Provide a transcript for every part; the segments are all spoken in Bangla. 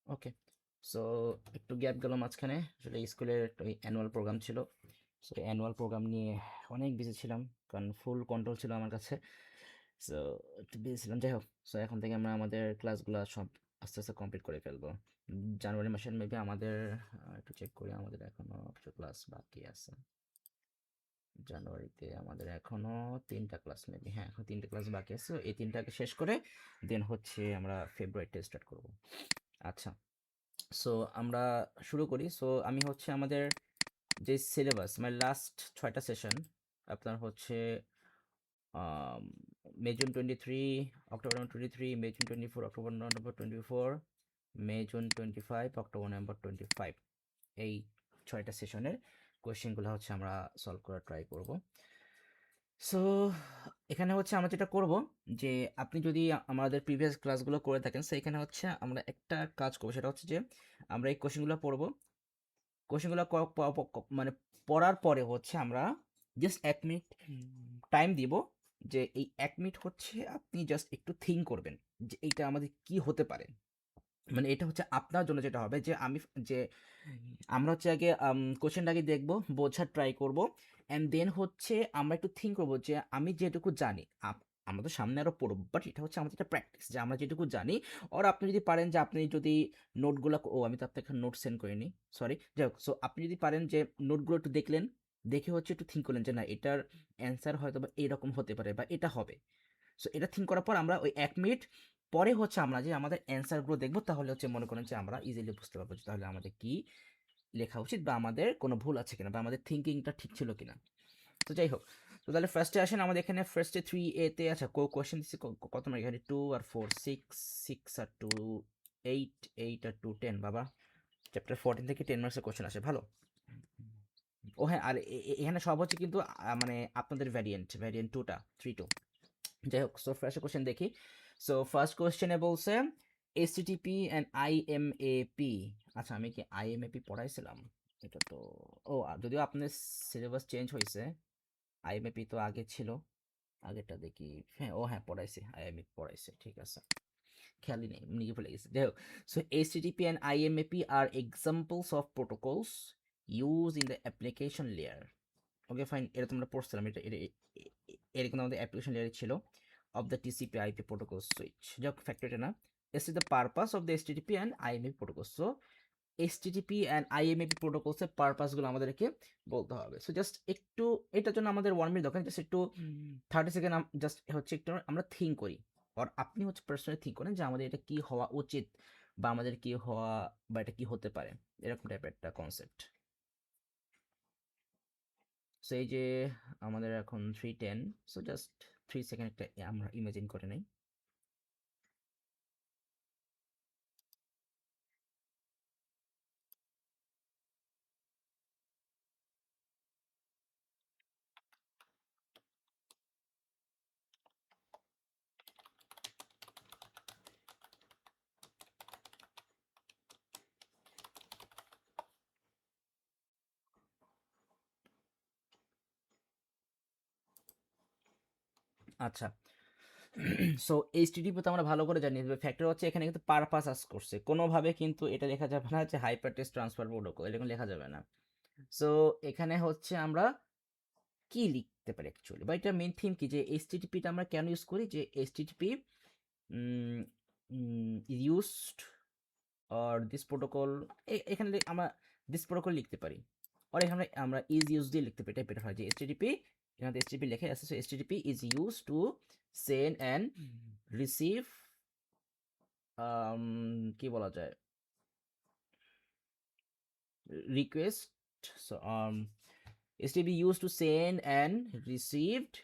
ওকে, সো একটু গ্যাপ গেল মাঝখানে, আসলে স্কুলের একটা অ্যানুয়াল প্রোগ্রাম ছিল। সো অ্যানুয়াল প্রোগ্রাম নিয়ে অনেক বিজি ছিলাম, কারণ ফুল কন্ট্রোল ছিল আমার কাছে। সো একটু বিজি ছিলাম, যাই হোক। সো এখন থেকে আমরা আমাদের ক্লাসগুলো সব আস্তে আস্তে কমপ্লিট করে ফেলবো। জানুয়ারি মাসের মেবি আমাদের একটু চেক করি, আমাদের এখনো কিছু ক্লাস বাকি আছে। জানুয়ারিতে আমাদের এখনো 3টা ক্লাস, মেবি হ্যাঁ এখন 3টে ক্লাস বাকি আছে। So, এই 3টাকে শেষ করে দেন হচ্ছে আমরা ফেব্রুয়ারিতে স্টার্ট করব। আচ্ছা, সো আমরা শুরু করি। সো আমি হচ্ছে আমাদের যে সিলেবাস, মানে লাস্ট 6টা সেশন আপনার হচ্ছে May June 23, October November 23, May June 24, October November 24, May June 25, October November 25, এই 6টা সেশনের কোয়েশ্চেনগুলো হচ্ছে আমরা সলভ করার ট্রাই করব। সো এখানে হচ্ছে আমরা যেটা করব, যে আপনি যদি আমাদের প্রিভিয়াস ক্লাসগুলো করে থাকেন, সো এখানে হচ্ছে আমরা একটা কাজ করবো, সেটা হচ্ছে যে আমরা এই কোশ্চেনগুলো পড়বো। কোশ্চেনগুলো মানে পড়ার পরে হচ্ছে আমরা জাস্ট 1 মিনিট টাইম দিব, যে এই 1 মিনিট হচ্ছে আপনি জাস্ট একটু থিঙ্ক করবেন যে এইটা আমাদের কি হতে পারে। মানে এটা হচ্ছে আপনার জন্য যেটা হবে, যে যে আমরা হচ্ছে আগে কোশ্চেনটাকে দেখব, বোঝার ট্রাই করব, অ্যান্ড দেন হচ্ছে আমরা একটু থিঙ্ক করবো যে আমি যেটুকু জানি, আমরা তো সামনে আরও পড়ব, বাট এটা হচ্ছে আমাদের একটা প্র্যাকটিস যে আমরা যেটুকু জানি। আর আপনি যদি পারেন যে আপনি যদি নোটগুলো, ও আমি তো আপনাকে নোট সেন্ড করিনি, সরি, যাই হোক। সো আপনি যদি পারেন যে নোটগুলো একটু দেখলেন, দেখে হচ্ছে একটু থিঙ্ক করলেন যে না এটার অ্যান্সার হয়তো বা এরকম হতে পারে বা এটা হবে। সো এটা থিঙ্ক করার পর আমরা ওই 1 মিনিট পরে হচ্ছে আমরা যে আমাদের অ্যান্সারগুলো দেখবো, তাহলে হচ্ছে মনে করেন যে আমরা ইজিলি বুঝতে পারবো যে তাহলে আমাদের কি লেখা উচিত, বা আমাদের কোনো ভুল আছে কিনা, বা আমাদের থিঙ্কিংটা ঠিক ছিল কিনা। তো যাই হোক, তো তাহলে ফার্স্টে আসেন। আমাদের এখানে ফার্স্টে 3A-তে আচ্ছা কোয়েশ্চেন দিচ্ছি কত মার্ক, এখানে 2 আর 4 6, 6 আর 2 8, 8 আর 2 10। বাবা, চ্যাপ্টার 14 থেকে 10 মার্কসের কোয়েশ্চেন আসে, ভালো। ও হ্যাঁ, আর এখানে সব হচ্ছে কিন্তু মানে আপনাদের ভ্যারিয়েন্ট 2টা 3-2। যাই হোক, সো ফার্স্ট কোশ্চেন দেখি। সো ফার্স্ট কোশ্চেনে বলছে এইচটিটিপি অ্যান্ড আইএমএপি। আচ্ছা, আমি কি আইএমএপি পড়াইছিলাম? এটা তো, ও যদিও আপনার সিলেবাস চেঞ্জ হয়েছে, আইএমএপি তো আগে ছিল। আগেরটা দেখি, হ্যাঁ ও হ্যাঁ পড়াইছে, আইএমএপি পড়াইছে, ঠিক আছে, খেয়ালই নেই, নিজে ভুলে গেছি। যাই হোক, so HTTP and IMAP are examples of protocols use in the application layer. Okay fine, এটা তোমরা পড়ছিলাম, এটা কিন্তু আমাদের অ্যাপ্লিকেশন লেয়ারে ছিল, of the TCP IP protocol switch. যাক ফ্যাক্টর এটা না, this is the purpose of the HTTP and IMAP protocols. So HTTP and IMAP protocols এর পারপাসগুলো আমাদেরকে বলতে হবে। সো জাস্ট একটু, এটার জন্য আমাদের 1 মিনিট দরকার, জাস্ট একটু 30 সেকেন্ড জাস্ট হচ্ছে একটু আমরা থিঙ্ক করি। আর আপনি হচ্ছে পার্সোনালি থিঙ্ক করেন যে আমাদের এটা কি হওয়া উচিত, বা আমাদের কি হওয়া, বা এটা কি হতে পারে, এরকম টাইপের একটা কনসেপ্ট। সো এই যে আমাদের এখন 3:10, সো জাস্ট 3 সেকেন্ড একটা আমরা ইমাজিন করে নেই। আচ্ছা, সো এইচটিটিপি তো আমরা ভালো করে জানি, ফ্যাক্টর হচ্ছে এখানে কিন্তু পারপাস আস করছে, কোনোভাবে কিন্তু এটা লেখা যাবে না যে হাইপার টেক্সট ট্রান্সফার প্রোটোকল, এরকম লেখা যাবে না। সো এখানে হচ্ছে আমরা কি লিখতে পারি অ্যাকচুয়ালি, বা এটা মেন থিম কি, যে এইচটিটিপিটা আমরা কেন ইউজ করি, যে HTTP used or this protocol, এখানে আমরা দিস প্রোটোকল লিখতে পারি, আর এখানে আমরা ইজ ইউজ দিয়ে লিখতে পারি, এটা বেটার হয়, যে এইচটিটিপি, এখানে এইচটিটিপি লেখা আছে, so HTTP is use to send and receive, কি বলা যায়, request. So HTTP used to send and received,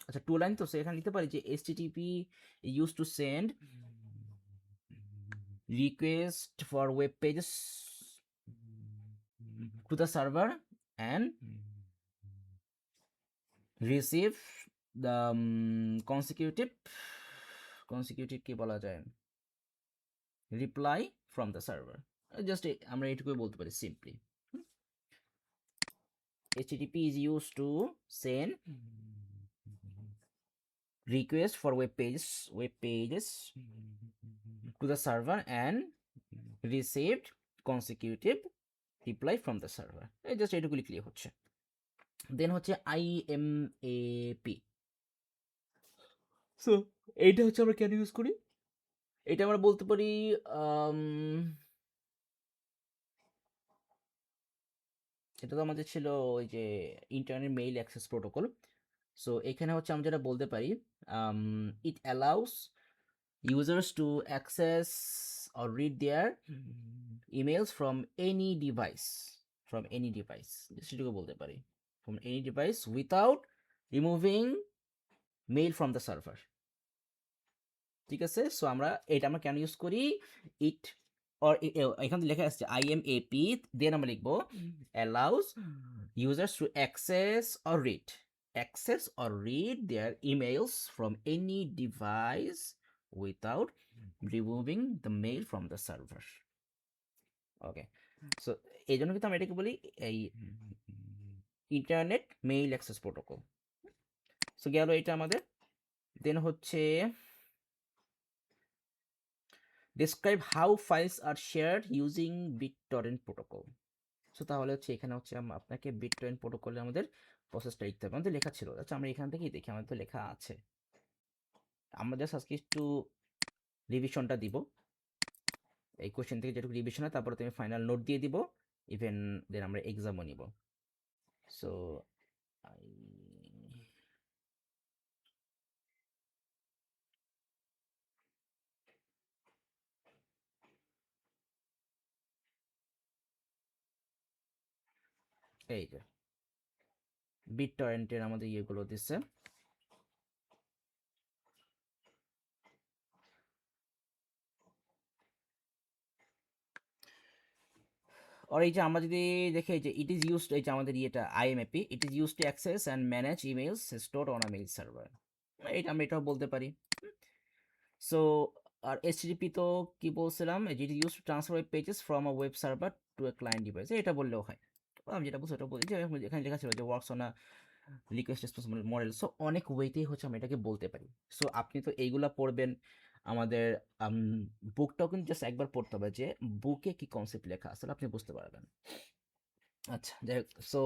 আচ্ছা টু লাইন, তো সেখানে লিখতে পারি যে HTTP used to send request for web pages to the server and receive the consecutive কি বলা যায়, reply from the server. Just আমরা এটুকুই বলতে পারি simply. HTTP is used to send request for web pages to the server and received consecutive reply from the server. এই জাস্ট এইটুকুলি ক্লিয়ার হচ্ছে। দেন হচ্ছে IMAP। সো এইটা হচ্ছে আমরা কেন ইউজ করি, এটা আমরা বলতে পারি এটা তো আমাদের ছিল ওই যে internet mail access protocol. So এখানে হচ্ছে আমরা যেটা বলতে পারি, it allows users to access or read their emails from any device, যেটুকু বলতে পারি, from any device without removing mail from the server। ঠিক আছে, সো আমরা এটা আমরা কেন ইউজ করি, ইট or এখানে লেখা আসছে IMAP, দেন আমরা লিখবো allows users to access or read their emails from any device without removing the mail from the server। Okay, so এই জন্য কিন্তু আমরা এটাকে বলি এই internet mail access protocol. So গেল এটা আমাদের। দেন হচ্ছে describe how files are shared using BitTorrent protocol। So তাহলে হচ্ছে এখানে হচ্ছে আপনাকে BitTorrent প্রোটোকলে আমাদের প্রসেসটা লিখতে হবে, আমাদের লেখা ছিল। আচ্ছা আমরা এখান থেকেই দেখি, আমাদের তো লেখা আছে। আমরা জাস্ট আজকে একটু রিভিশনটা দিব, এই কোশ্চেন থেকে যেটুকু রিভিশন হয় তারপরে তুমি ফাইনাল নোট দিয়ে দিব, ইভেন দেন আমরা এক্সামও নিব। সো এই যে BitTorrent-এর আমাদের ইয়েগুলো দিচ্ছে। আর এই যে আমরা যদি দেখি যে ইট ইজ ইউজড, এই যে আমাদের ইয়েটা IMAP, it is used to access and manage emails stored on a mail server. এটা আমরা এটাও বলতে পারি। সো আর HTTP তো কি বলছিলাম, it is used to transfer web pages from a web server to a client device, এটা বললেও হয়। আমি যেটা বলছি ওটা বলি, যে এখানে লেখা ছিল যে works on a request response model. So অনেক ওয়েতেই হচ্ছে আমরা এটাকে বলতে পারি। সো আপনি তো এইগুলা পড়বেন, আমাদের বুকটাও কিন্তু জাস্ট একবার পড়তে হবে যে বুকে কি কনসেপ্ট লেখা আসলে আপনি বুঝতে পারবেন। আচ্ছা যাই হোক, সো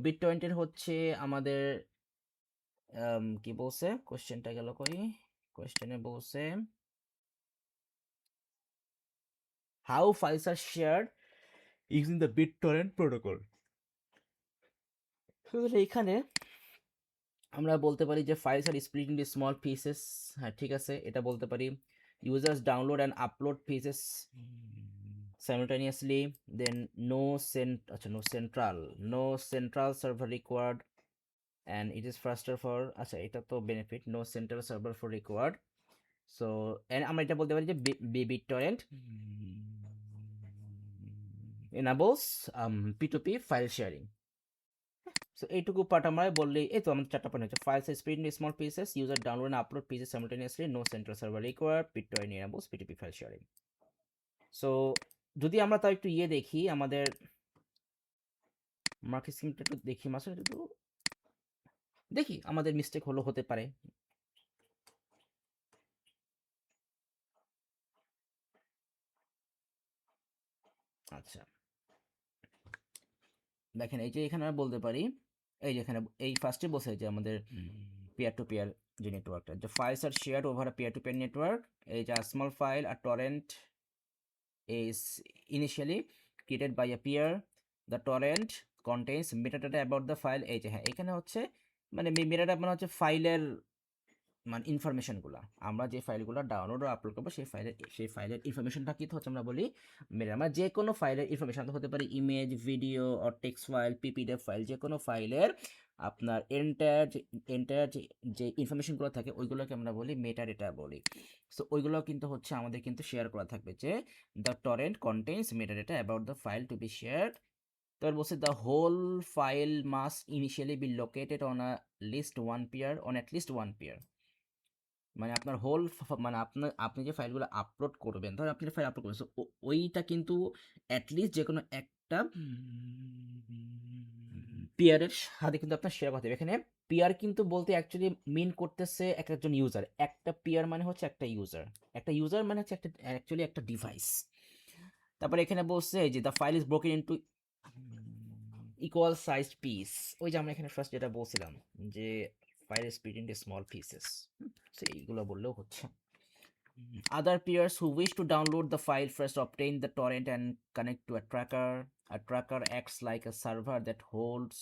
BitTorrent হচ্ছে আমাদের কি বলছে, কোশ্চেনটা গেল কই, কোশ্চেনে বলছে how files are shared using the BitTorrent protocol. এইখানে আমরা বলতে পারি যে files are split into small pieces. হ্যাঁ ঠিক আছে, এটা বলতে পারি। Users download and upload pieces simultaneously, then no central server required, and it is faster for, আচ্ছা এটা তো benefit, no central server for required। So আমরা এটা বলতে পারি যে BitTorrent enables P2P file sharing। So এইটুকু পার্ট আমরা বললেই, এই তো আমাদের চারটা পয়েন্ট হচ্ছে files split in small pieces, user download and upload pieces simultaneously, no central server required, BitTorrent enables P2P file sharing. So যদি আমরা তাও একটু ইয়ে দেখি, আমাদের মার্কেট স্কিমটা একটু দেখি, মাসে একটু দেখি, আমাদের মিস্টেক হলো, হতে পারে। আচ্ছা দেখেন, এই যে এখানে আমরা বলতে পারি, এই যে এখানে এই ফার্স্টে বসে যে আমাদের peer to peer যে নেটওয়ার্কটা, যে files are shared over a peer to peer network, এই যে small file are torrent is initially created by a peer, the torrent contains metadata about the file। এই যে হ্যাঁ, এখানে হচ্ছে মানে মেটাডাটা মানে হচ্ছে ফাইলের মানে ইনফরমেশনগুলো, আমরা যে ফাইলগুলো ডাউনলোড ও আপলোড করবো সেই ফাইলের ইনফরমেশনটা কি হচ্ছে আমরা বলি মেটা। আমরা যে কোনো ফাইলের ইনফরমেশন হতে পারে image, video or text file, PPDF file, যে কোনো ফাইলের আপনার এন্টায়ার যে ইনফরমেশনগুলো থাকে ওইগুলোকে আমরা বলি মেটাডেটা বলি। সো ওইগুলো কিন্তু হচ্ছে আমাদের কিন্তু শেয়ার করা থাকবে, যে the torrent contains metadata about the file to be shared. তারপর বলছে the whole file must initially be located on a least one peer, on at least one peer. মানে আপনার হোল মানে আপনি যে ফাইলগুলো আপলোড করবেন, ধর আপনি ফাইল আপলোড করবেন, ওইটা কিন্তু অ্যাটলিস্ট যে কোনো একটা পেয়ারের সাথে কিন্তু আপনার শেয়ার করতে হবে। এখানে পিয়ার কিন্তু বলতে অ্যাকচুয়ালি মিন করতেছে এক একজন ইউজার। একটা পিয়ার মানে হচ্ছে একটা ইউজার। একটা ইউজার মানে হচ্ছে একটা অ্যাকচুয়ালি একটা ডিভাইস। তারপরে এখানে বলছে যে the file is broken into equal sized piece. ওই যে আমরা এখানে ফার্স্ট যেটা বলছিলাম যে file is split into small pieces. So এইগুলো বললেও হচ্ছে। Other peers who wish to download the file first obtain the torrent and connect to a tracker. A tracker acts like a server that holds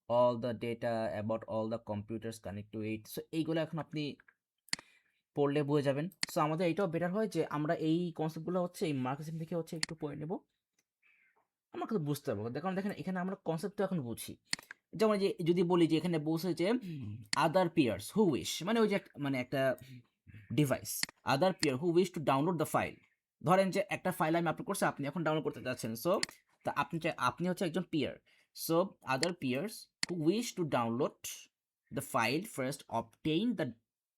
all the data about all the computers connect to it. So এইগুলো এখন আপনি পড়লে বুঝে যাবেন। সো আমাদের এইটাও বেটার হয় যে আমরা এই কনসেপ্টগুলো হচ্ছে এই মার্কেটিং থেকে হচ্ছে একটু পড়ে নেব, আমরা কিন্তু বুঝতে পারবো। দেখুন দেখেন এখানে আমরা কনসেপ্টটা এখন বুঝি। যেমন যে যদি বলি যে এখানে বলছে যে আদার পিয়ার্স হু উইশ, মানে ওই যে মানে একটা device, other peer who wish to download the file. ধরেন যে একটা ফাইল আমি আপলোড করছি, আপনি এখন ডাউনলোড করতে যাচ্ছেন। সো তা আপনি হচ্ছে একজন peer. So other peers who wish to download the file first obtain the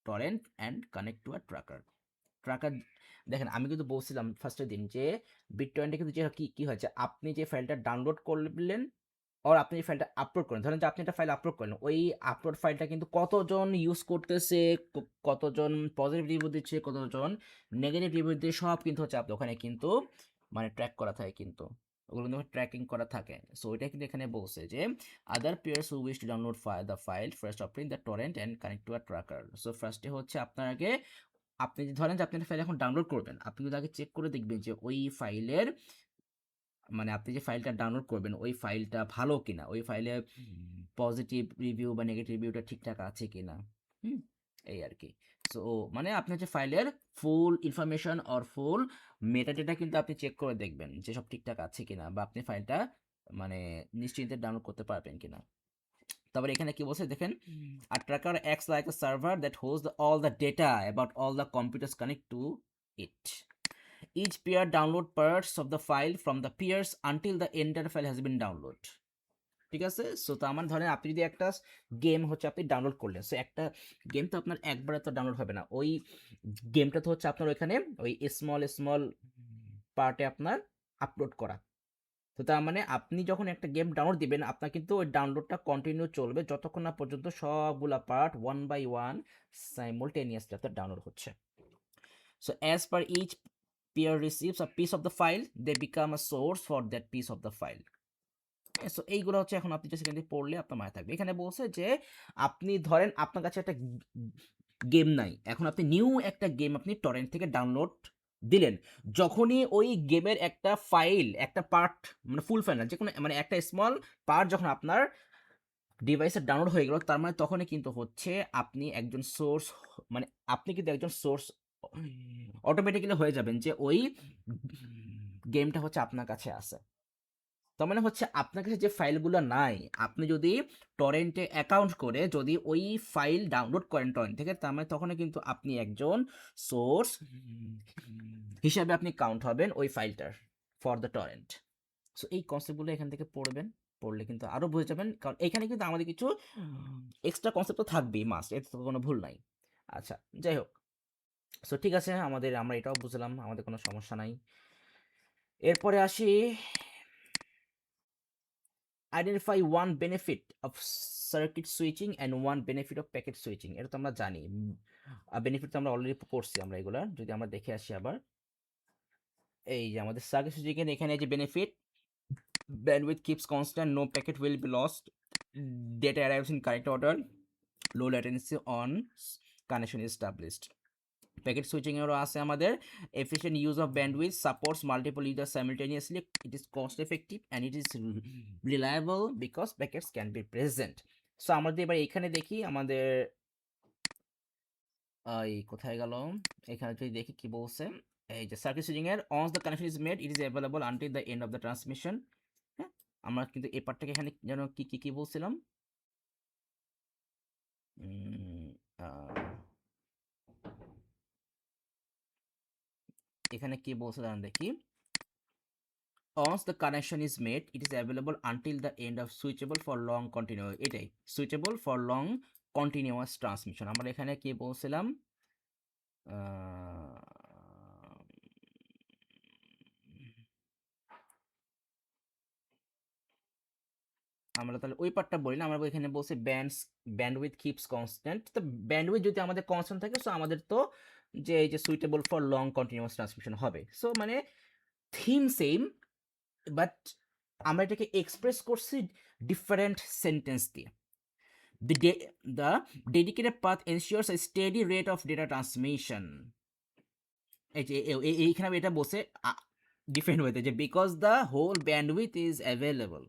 torrent and connect to a tracker. Tracker দেখেন আমি কিন্তু বলছিলাম ফার্স্টের দিন যে বিট টরেন্টে কিন্তু যে কি হয়েছে, আপনি যে ফাইলটা ডাউনলোড করলেন আর আপনি যে ফাইলটা আপলোড করেন, ধরেন যে আপনি একটা ফাইল আপলোড করলেন, ওই আপলোড ফাইলটা কিন্তু কতজন ইউজ করতেছে, কতজন পজিটিভ রিভিউ দিচ্ছে, কতজন নেগেটিভ রিভিউ দিচ্ছে, সব কিন্তু হচ্ছে আপনি ওখানে কিন্তু মানে ট্র্যাক করা থাকে, কিন্তু ওগুলো কিন্তু ট্র্যাকিং করা থাকে। সো এটা কিন্তু এখানে বলছে যে other peers who wish to download the file first obtain the torrent and connect to a tracker. So ফার্স্টে হচ্ছে আপনার আগে আপনি ধরেন যে আপনি একটা ফাইল এখন ডাউনলোড করবেন, আপনি কিন্তু আগে চেক করে দেখবেন যে ওই ফাইলের মানে আপনি যে ফাইলটা ডাউনলোড করবেন ওই ফাইলটা ভালো কিনা, ওই ফাইলে পজিটিভ রিভিউ বা নেগেটিভ রিভিউটা ঠিকঠাক আছে কিনা। হুম, এই আর কি। সো মানে আপনি হচ্ছে ফাইলের ফুল ইনফরমেশন অর ফুল মেটাডেটা কিন্তু আপনি চেক করে দেখবেন যে সব ঠিকঠাক আছে কিনা, বা আপনি ফাইলটা মানে নিশ্চিন্তে ডাউনলোড করতে পারবেন কিনা। তারপরে এখানে কি বলছে দেখেন, a tracker acts like a server that holds all the data about all the computers connect to it. Each peer download parts of the file from the peers until the entire file has been downloaded. ঠিক আছে। সো তো আমার ধরেন আপনি যদি একটা গেম হচ্ছে আপনি ডাউনলোড করলেন, সো একটা গেম তো আপনার একবারে তো ডাউনলোড হবে না, ওই গেমটা তো হচ্ছে আপনার ওইখানে ওই স্মল স্মল পার্টে আপনার আপলোড করা। তো তার মানে আপনি যখন একটা গেম ডাউনলোড দিবেন আপনার কিন্তু ওই ডাউনলোডটা কন্টিনিউ চলবে যতক্ষণ না পর্যন্ত সবগুলা part one by one simultaneously আপনার ডাউনলোড হচ্ছে। So as per each peer receives a piece of the file, they become a source for that piece of the file. So এইগুলো হচ্ছে এখন আপনি যে সেখানে পড়লে আপনার মাথায় থাকবে। এখানে বলছে যে আপনি ধরেন আপনার কাছে একটা গেম নাই, এখন আপনি নিউ একটা গেম আপনি টরেন্ট থেকে ডাউনলোড দিলেন, যখনই ওই গেমের একটা ফাইল একটা পার্ট মানে ফুল ফাইল না যে কোনো মানে একটা স্মল পার্ট যখন আপনার ডিভাইসে ডাউনলোড হয়ে গেল, তার মানে তখনই কিন্তু হচ্ছে আপনি একজন সোর্স, মানে আপনি কিন্তু একজন সোর্স অটোমেটিক্যালি হয়ে যাবেন যে ওই গেমটা হচ্ছে আপনার কাছে আছে। তার মানে হচ্ছে আপনার কাছে যে ফাইলগুলো নাই, আপনি যদি টরেন্টে অ্যাকাউন্ট করে যদি ওই ফাইল ডাউনলোড করেন টরেন্ট থেকে, তার মানে তখন কিন্তু আপনি একজন সোর্স হিসাবে আপনি কাউন্ট হবেন ওই ফাইলটার ফর দ্য টরেন্ট। সো এই কনসেপ্টগুলো এখান থেকে পড়বেন, পড়লে কিন্তু আরও বুঝে যাবেন, কারণ এখানে কিন্তু আমাদের কিছু এক্সট্রা কনসেপ্ট তো থাকবেই, মাস্ট, এর তো কোনো ভুল নাই। আচ্ছা যাই হোক, সো ঠিক আছে, আমরা এটাও বুঝলাম, আমাদের কোনো সমস্যা নাই। এরপরে আসি, identify one benefit of circuit switching and one benefit of packet switching. এটা তো আমরা জানি, বেনিফিট তো আমরা অলরেডি পড়ছি আমরা এগুলা, যদি আমরা দেখে আসি আবার, এই যে আমাদের সার্কিট সুইচিং এর এখানে যে benefit, bandwidth keeps constant, no packet will be lost, data arrives in correct order, low latency on connection is established. Packet switching এরও আছে আমাদের, efficient use of bandwidth, supports multiple user সাইমultaneously, it is cost effective and it is reliable because packets can be present. So আমাদের এবার এখানে দেখি আমাদের এই কোথায় গেল, এখানে যদি দেখি কি বলছে, এই যে সার্কিট সুইচিং এর once the connection is made it is available until the end of the transmission। হ্যাঁ, আমরা কিন্তু এই পার্টটাকে এখানে যেন কি বলছিলাম, এখানে কি বলছে দাঁড়ান দেখি, once the connection is made it is available until the end of switchable for long continuous, এটাই switchable for long continuous transmission। আমরা এখানে কি বলছিলাম, আমরা তাহলে ওই পার্টটা বলি না, আমরা এখানে বলছি ব্যান্ডউইথ কিপস কনস্ট্যান্ট। তো ব্যান্ডউইথ যদি আমাদের কনস্ট্যান্ট থাকে, সো আমাদের তো যে এই যে suitable for long continuous transmission হবে। সো মানে থিম সেম, বাট আমরা এটাকে এক্সপ্রেস করছি ডিফারেন্ট সেন্টেন্স দিয়ে। The dedicated path ensures a steady rate of data transmission. এই যে এইখানে এটা বসে ডিফারেন্ট ওয়েতে যে because the whole bandwidth is available.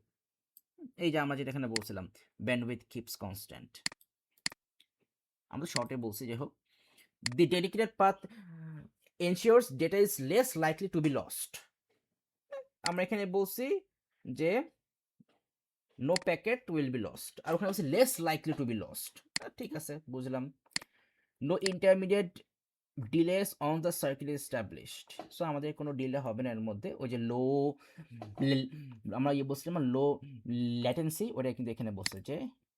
এই যে আমরা যেটা এখানে বলছিলাম ব্যান্ডউইথ কিপস কনস্ট্যান্ট, আমরা শর্টে বলছি যে হোক the dedicated path ensures data is less likely to be lost. আমরা এখানে বলছি যে no packet will be lost, আর ওখানে বলছি less likely to be lost. ঠিক আছে, বুঝলাম। No intermediate delays on the circuit established. So আমাদের কোনো ডিলে হবে না এর মধ্যে। ওই যে লো আমরা বলছিলাম লো ল্যাটেন্সি, ওটা কিন্তু এখানে বলছে যে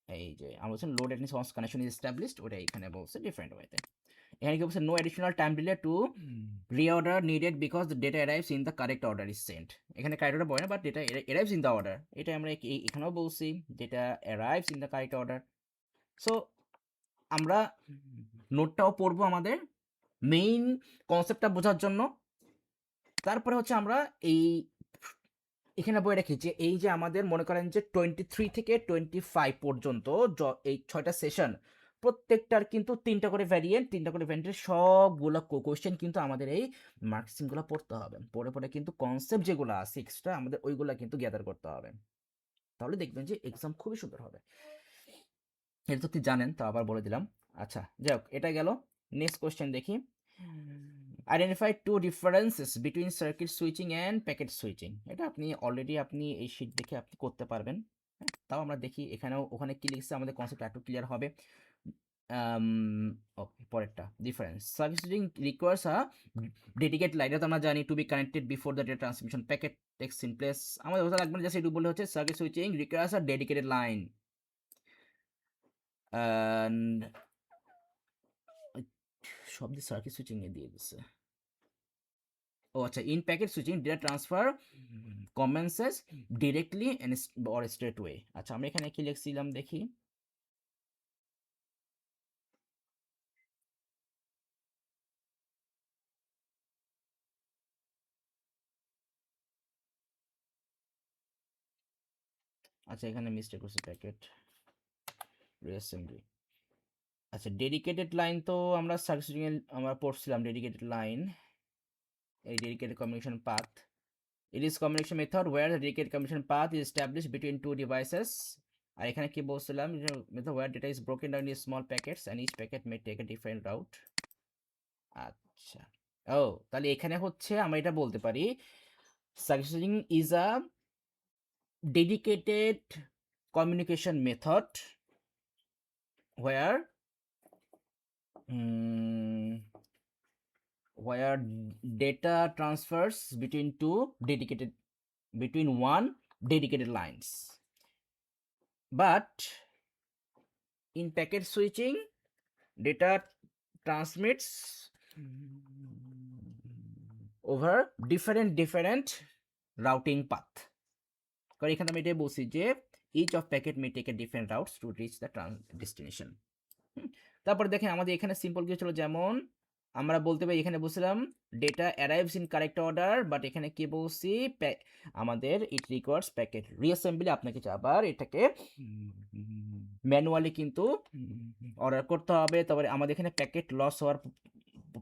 এই যে আমরা বলছিলাম low latency once connection is established, ওটা এখানে বলছে ডিফারেন্ট ওয়েতে। এখানে কি বলছে no additional time delay to reorder needed because the data arrives in the correct order is sent. এখানে কারেক্ট অর্ডার বলে না, but data arrives in the order, এটা আমরা এখানেও বলছি data arrives in the correct order. So আমরা নোটটাও পড়বো আমাদের মেইন কনসেপ্টটা বোঝার জন্য। তারপরে হচ্ছে আমরা এখানে বই রেখি যে এই যে আমাদের মনে করেন যে 23 থেকে 25 পর্যন্ত এই 6টা সেশন, প্রত্যেকটার কিন্তু 3টা করে ভ্যারিয়েন্টের সবগুলো কোশ্চেন কিন্তু আমাদের এই মার্কসিংগুলো পড়তে হবে। পরে কিন্তু কনসেপ্ট যেগুলো আছে এক্সট্রা আমাদের ওইগুলো কিন্তু গ্যাদার করতে হবে। তাহলে দেখবেন যে এক্সাম খুবই সুন্দর হবে। এটা তো আপনি জানেন, তো আবার বলে দিলাম। আচ্ছা যাই হোক, এটা গেল। নেক্সট কোশ্চেন দেখি। Identify two differences between circuit switching and packet switching. এটা আপনি অলরেডি আপনি এই শিট দেখে আপনি করতে পারবেন। তাও আমরা দেখি এখানেও ওখানে কি লিখছে, আমাদের কনসেপ্ট একটু ক্লিয়ার হবে। ওকে, পরেরটা difference. Circuit switching requires a dedicated line, এটা তো আমরা জানি to be connected before the data transmission packet takes in place. আমাদের ওটা লাগবে না, জাস্ট একটু বললে হচ্ছে circuit switching requires a dedicated line and সব দিয়ে সার্কিট সুইচিং এ দিয়ে দিচ্ছে। ও আচ্ছা, in packet switching data transfer commences directly or straight way. আচ্ছা আমরা এখানে কি লিখছিলাম দেখি। আচ্ছা এখানে মিস্টেক করছি, প্যাকেট রিঅ্যাসেম্বলি। আচ্ছা ডেডিকেটেড লাইন তো আমরা সার্কিট সুইচিং এ আমরা পড়ছিলাম ডেডিকেটেড লাইন, এই dedicated communication path. It is communication method where the dedicated communication path is established between two devices. আর এখানে কি বলছিলাম, method where data is broken down into small packets and each packet may take a different route. আচ্ছা ও, তাহলে এখানে হচ্ছে আমরা এটা বলতে পারি circuit switching is a dedicated communication method where data transfers between one dedicated lines. But in packet switching, data transmits over different routing path. কারণ এখানে আমি এটাই বলছি যে each of packet may take a different routes to reach the destination. তারপর দেখেন আমাদের এখানে সিম্পল কিছু ছিল, যেমন আমরা বলতে পারি এখানে বলছিলাম data arrives in correct order, but এখানে কি বলছি আমাদের ইট রিকোয়ার্স প্যাকেট রিঅ্যাসেম্বলি। আপনাকে আবার এটাকে ম্যানুয়ালি কিন্তু অর্ডার করতে হবে। তারপরে আমাদের এখানে প্যাকেট লস হওয়ার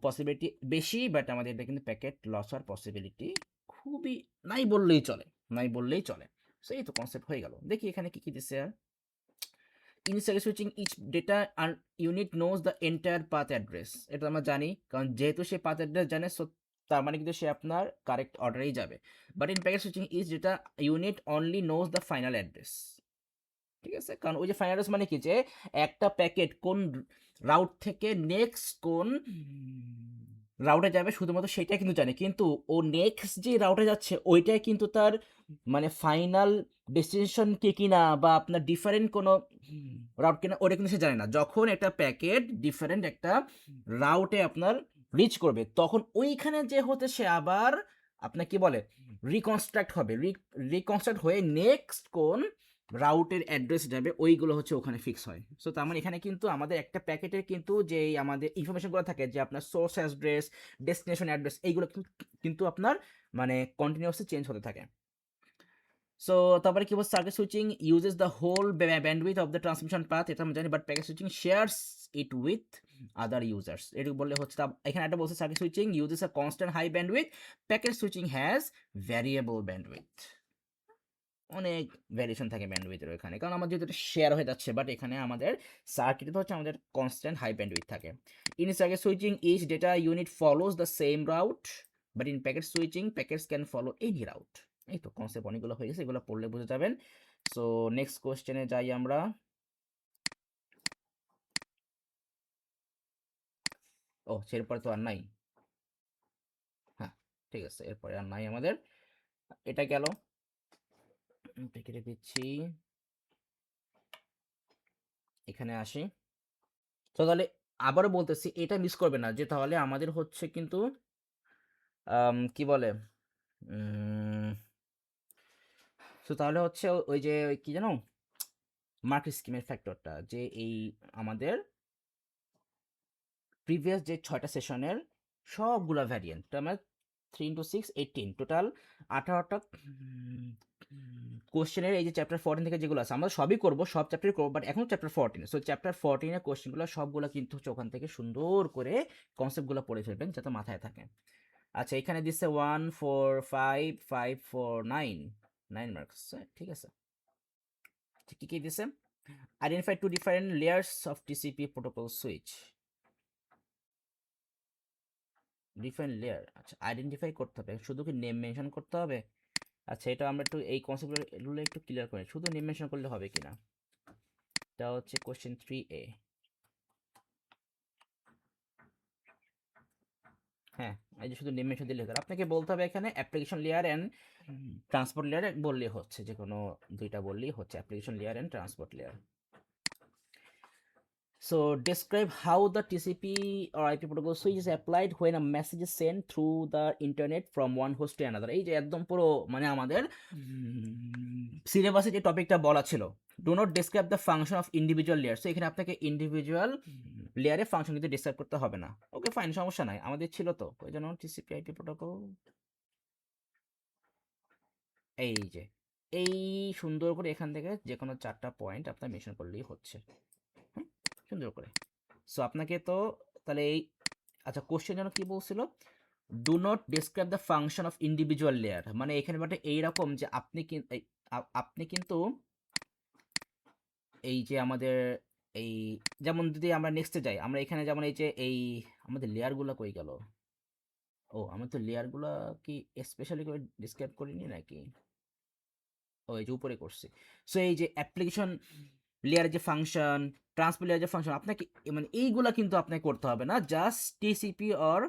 পসিবিলিটি বেশি, বাট আমাদের এটা কিন্তু প্যাকেট লস হওয়ার পসিবিলিটি খুবই নাই বললেই চলে। সো এই তো কনসেপ্ট হয়ে গেল। দেখি এখানে কি কি দিচ্ছে। In circuit switching, each data unit knows the entire path address. এটা আমরা জানি, কারণ যেহেতু সে পাথ অ্যাড্রেস জানে, সো তার মানে কিন্তু সে আপনার কারেক্ট অর্ডারেই যাবে। But in packet switching each data unit only knows the final address. ঠিক আছে, কারণ ওই যে ফাইনাল অ্যাড্রেস মানে কি, যে একটা প্যাকেট কোন রাউট থেকে নেক্সট কোন রাউটে যাবে শুধুমাত্র সেটা কিন্তু জানে, কিন্তু ও নেক্সট যে রাউটে যাচ্ছে ওইটাই কিন্তু তার মানে ফাইনাল ডেস্টিনেশন কিনা বা আপনার ডিফারেন্ট কোনো রাউট কিনা ওটা কিন্তু সে জানে না। যখন একটা প্যাকেট ডিফারেন্ট একটা রাউটে আপনার রিচ করবে, তখন ওইখানে যে হতে সে আবার আপনার কি বলে রিকনস্ট্রাক্ট হবে, রিকনস্ট্রাক্ট হয়ে নেক্সট কোন রাউটের অ্যাড্রেস যাবে ওইগুলো হচ্ছে ওখানে ফিক্স হয়। সো তার মানে এখানে কিন্তু আমাদের একটা প্যাকেটের কিন্তু যেই আমাদের ইনফরমেশনগুলো থাকে যে আপনার সোর্স অ্যাড্রেস, ডেস্টিনেশন অ্যাড্রেস, এইগুলো কিন্তু আপনার মানে কন্টিনিউয়াসলি চেঞ্জ হতে থাকে। সো তারপরে কি বলছে, circuit switching uses the whole bandwidth of the transmission path, এটা আমি জানি, but packet switching shares it with other users. এটুকু বললে হচ্ছে। এখানে একটা বলছে circuit switching uses a constant high bandwidth, packet switching has variable bandwidth. অনেক ভ্যারিয়েশন থাকে ব্যান্ডউইথের ওখানে, কারণ আমার যেহেতু শেয়ার হয়ে যাচ্ছে, বাট এখানে আমাদের সার্কিটে হচ্ছে আমাদের কনস্ট্যান্ট হাই ব্যান্ডউইথ থাকে। In circuit switching each data unit follows the same route, but in packet switching packets can follow any route. এই তো কনসেপ্ট অনেকগুলো হয়ে গেছে, এগুলো পড়লে বুঝে যাবেন। সো নেক্সট কোয়েশ্চেনে যাই আমরা। ও এরপরে তো আর নাই। হ্যাঁ ঠিক আছে, এরপরে আর নাই আমাদের। এটা গেল, কেটে দিচ্ছি। এখানে আসি। তো তাহলে আবারও বলতেছি, এটা মিস করবে না যে তাহলে আমাদের হচ্ছে কিন্তু কি বলে, তো তাহলে হচ্ছে ওই যে কি জানো, মার্কেট স্কিমের ফ্যাক্টরটা, যে এই আমাদের প্রিভিয়াস যে 6টা সেশনের সবগুলা ভ্যারিয়েন্ট, আমার 3 ইন্টু 6 18, টোটাল 18টা কোশ্চেনের এই যে চ্যাপ্টার 14 থেকে যেগুলো আছে আমরা সবই করবো, সব চ্যাপ্টারই করবো, বাট এখন চ্যাপ্টার 14। সো চ্যাপ্টার 14 কোশ্চেনগুলো সবগুলো কিন্তু হচ্ছে ওখান থেকে সুন্দর করে কনসেপ্টগুলো পড়ে ফেলবেন যাতে মাথায় থাকে। আচ্ছা এখানে দিচ্ছে 1 4 5 5 4 9, 9 মার্কস, ঠিক আছে। কি কি দিছে, identify two different layers of TCP protocol switch, different layer. আচ্ছা আইডেন্টিফাই করতে হবে, শুধু কি নেম মেনশন করতে হবে? আচ্ছা এটা আমরা একটু এই কনসেপ্টগুলো একটু ক্লিয়ার করি, শুধু নেম মেনশন করলে হবে কিনা। এটা হচ্ছে কোশ্চেন 3A। হ্যাঁ এই যে শুধু নেম মেনশন দিলে হবে, আপনাকে বলতে হবে এখানে application layer and transport layer বললেই হচ্ছে, যে কোনো দুইটা বললেই হচ্ছে, application layer and transport layer. So describe how the TCP or IP protocol switch is applied when a message is sent through the internet from one host to another। এই যে একদম পুরো মানে আমাদের সিলেবাসে যে টপিকটা বলা ছিল, do not describe the function of individual layer. So এখানে আপনাকে ইন্ডিভিজুয়াল লেয়ারের ফাংশন কিন্তু ডিসক্রাইব করতে হবে না। ওকে ফাইন, সমস্যা নাই, আমাদের ছিল তো ওই জন্য টিসিপি আইপি প্রোটোকল। এই যে এই সুন্দর করে এখান থেকে যে কোনো 4টা পয়েন্ট আপনার মেনশন করলেই হচ্ছে, সুন্দর করে। সো আপনাকে তো তাহলে এই, আচ্ছা কোশ্চেন যেন কি বলছিল, do not describe the function of individual layer, মানে এখানে বাটে এইরকম যে আপনি কিন্তু এই যে আমাদের এই, যেমন যদি আমরা নেক্সটে যাই, আমরা এখানে যেমন এই যে এই আমাদের লেয়ারগুলো কই গেল, ও আমরা তো লেয়ারগুলো কি স্পেশালি করে ডিসক্রাইব করিনি নাকি, ও এই যে উপরে করছি। সো এই যে অ্যাপ্লিকেশন লেয়ারের যে ফাংশন, ট্রান্সপোর্ট লেয়ারের যে ফাংশন, আপনাকে মানে এইগুলা কিন্তু আপনাকে করতে হবে না, জাস্ট টিসিপি অর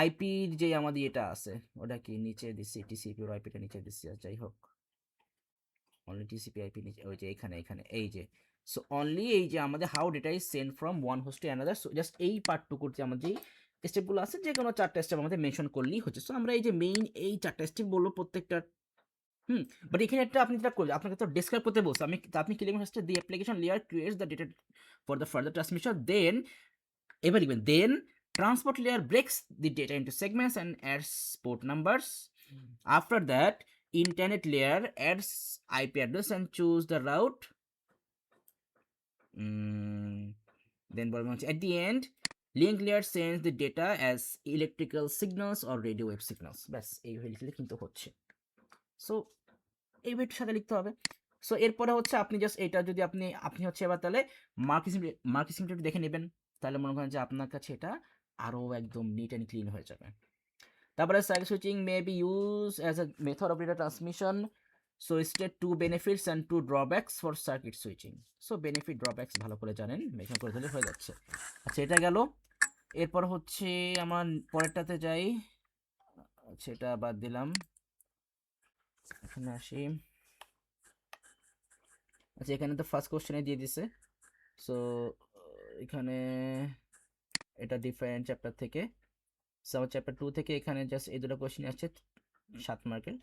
আইপির যে আমাদের এটা আছে ওটা কি নিচে দিচ্ছি, টিসিপি ওর আইপিটা নিচে দিচ্ছি, আর যাই হোক অনলি টিসিপি আইপি নিচে, ওই যে এখানে এখানে এই যে, সো অনলি এই যে আমাদের how data is send from one host to another. So just এই পার্টটুকুতে আমাদের যেই স্টেপগুলো আছে, যে কোনো 4টা স্টেপ আমাদের মেনশন করলেই হচ্ছে। সো আমরা এই যে মেইন এই 4টা স্টেপ বলবো প্রত্যেকটা। বাট এখানে একটা আপনি যেটা করবেন, আপনাকে তো ডেসক্রাইব করতে বলছে, আপনি ক্লিয়ার হচ্ছে the application layer creates the data for the further transmission, then এবার লিখবেন then transport layer breaks the data into segments and adds port numbers. After that internet layer adds IP address and choose the route. Then বলবেন হচ্ছে at the end link layer sends the data as electrical signals or radio wave signals। ব্যাস এইভাবে লিখলে কিন্তু হচ্ছে। সো এই বইটার সাথে লিখতে হবে। সো এরপরে হচ্ছে আপনি জাস্ট এটা যদি আপনি আপনি হচ্ছে এবার তাহলে মার্কিং একটু দেখে নেবেন, তাহলে মনে করেন যে আপনার কাছে এটা আরও একদম নিট অ্যান্ড ক্লিন হয়ে যাবে। তারপরে circuit switching may be use as a method of data transmission. So state 2 benefits and 2 drawbacks for circuit switching. So benefit drawbacks ভালো করে জানেন, মেনশন করে দিলে হয়ে যাচ্ছে। আচ্ছা এটা গেল। এরপর হচ্ছে আমার পরেরটাতে যাই, আচ্ছা এটা বাদ দিলাম, এখানে আসি। আচ্ছা এখানে তো ফার্স্ট কোশ্চেনে দিয়ে দিছে। সো এখানে এটা ডিফারেন্ট চ্যাপ্টার থেকে, সো আমার চ্যাপ্টার 2 থেকে এখানে জাস্ট এই দুটো কোশ্চেন আসছে 7 মার্কের।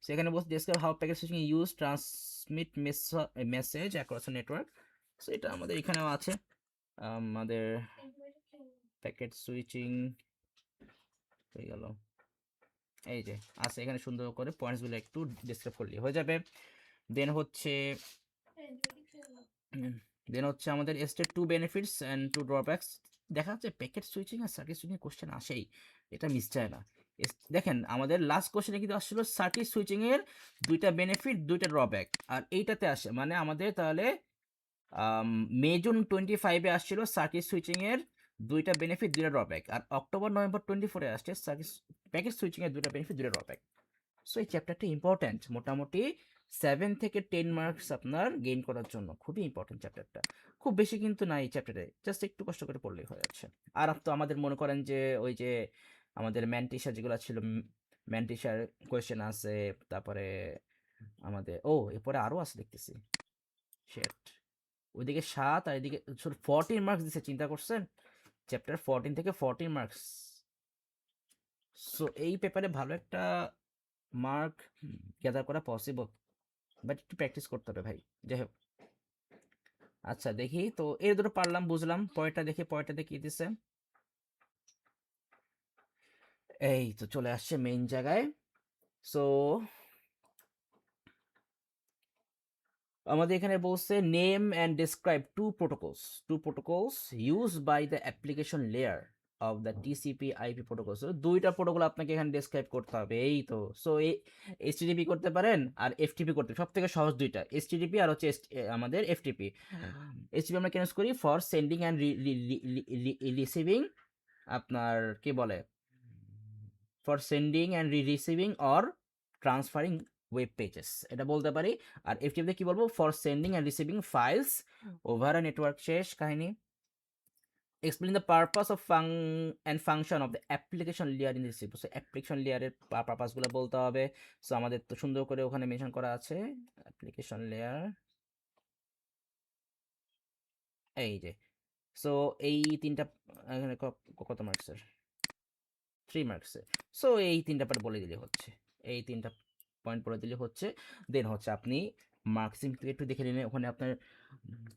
সো এখানে বলছে describe how packet switching use transmit message across network. So এটা আমাদের এখানেও আছে, আমাদের প্যাকেট সুইচিং হয়ে গেল, এই যে আছে এখানে সুন্দর করে পয়েন্টসগুলো একটু ডিসক্রাইব করলে হয়ে যাবে। দেন হচ্ছে আমাদের state two benefits and two drawbacks. দেখা যাচ্ছে প্যাকেট সুইচিং আর সার্কিট সুইচিং কোশ্চেন আসেই, এটা মিস যায় না। দেখেন আমাদের লাস্ট কোশ্চেনে কিন্তু আসছিল সার্কিট সুইচিং এর দুইটা বেনিফিট দুইটা ড্রব্যাক, আর এইটাতে আসে মানে আমাদের তাহলে মে জুন 25-এ আসছিল সার্কিট সুইচিং এর দুইটা বেনিফিট দুইটা ড্রব্যাক, আর অক্টোবর নভেম্বর 24-এ আসছে সার্কিট প্যাকেট সুইচিং এর দুইটা বেনিফিট দুইটা ড্রব্যাক। সো এই চ্যাপ্টারটা ইম্পর্ট্যান্ট, মোটামুটি 7 থেকে 10 মার্কস আপনার গেইন করার জন্য খুবই ইম্পর্ট্যান্ট চ্যাপ্টারটা। খুব বেশি কিন্তু না এই চ্যাপ্টারে, জাস্ট একটু কষ্ট করে পড়লেই হয়ে যাচ্ছে। আর তো আমাদের মনে করেন যে ওই যে আমাদের ম্যান্টিসা যেগুলো ছিল, ম্যান্টিসার কোয়েশ্চেন আছে, তারপরে আমাদের এরপরে আরও আছে দেখতেছি, শেট ওইদিকে 7 আর এদিকে 14 মার্কস দিছে, চিন্তা করছেন চ্যাপ্টার 14 থেকে 14 মার্কস। সো এই পেপারে ভালো একটা মার্ক গ্যাদার করা পসিবল, বাট একটু প্র্যাকটিস করতে হবে ভাই। যাই হোক, আচ্ছা দেখি তো, এর দুটো পারলাম বুঝলাম, পরেরটা দেখি, পরেরটা দেখি দিছে। এই তো চলে আসছে মেইন জায়গায়। সো আমাদের এখানে বলছে name and describe two protocols use by the application layer of the TCP IP protocol. দুইটা প্রোটোকল আপনাকে এখানে ডিসক্রাইব করতে হবে, এই তো। সো এই এইচটিটিপি করতে পারেন আর এফটিপি করতে, সব থেকে সহজ দুইটা এইচটিটিপি আর হচ্ছে আমাদের এফটিপি। এইচটিপি আমরা কেন ইউজ করি ফর সেন্ডিং অ্যান্ড রিসিভিং, আপনার কি বলে, for sending and receiving or transferring web pages, এটা বলতে পারি। আর এফটিপিতে কি বলবো, for sending and receiving files over a network. শেষ কাহিনী। Explain the purpose of and function of the application layer in receive. So application লেয়ারের পারপাসগুলো বলতে হবে। সো আমাদের তো সুন্দর করে ওখানে মেনশন করা আছে অ্যাপ্লিকেশন লেয়ার, এই যে। সো এই তিনটা এখানে কত মার্কসের, 3 মার্কসের। সো এই তিনটা পার্ট বলে দিলে হচ্ছে, এই তিনটা পয়েন্ট বলে দিলে হচ্ছে। দেন হচ্ছে আপনি মার্কসিং থেকে একটু দেখে নিলে ওখানে আপনার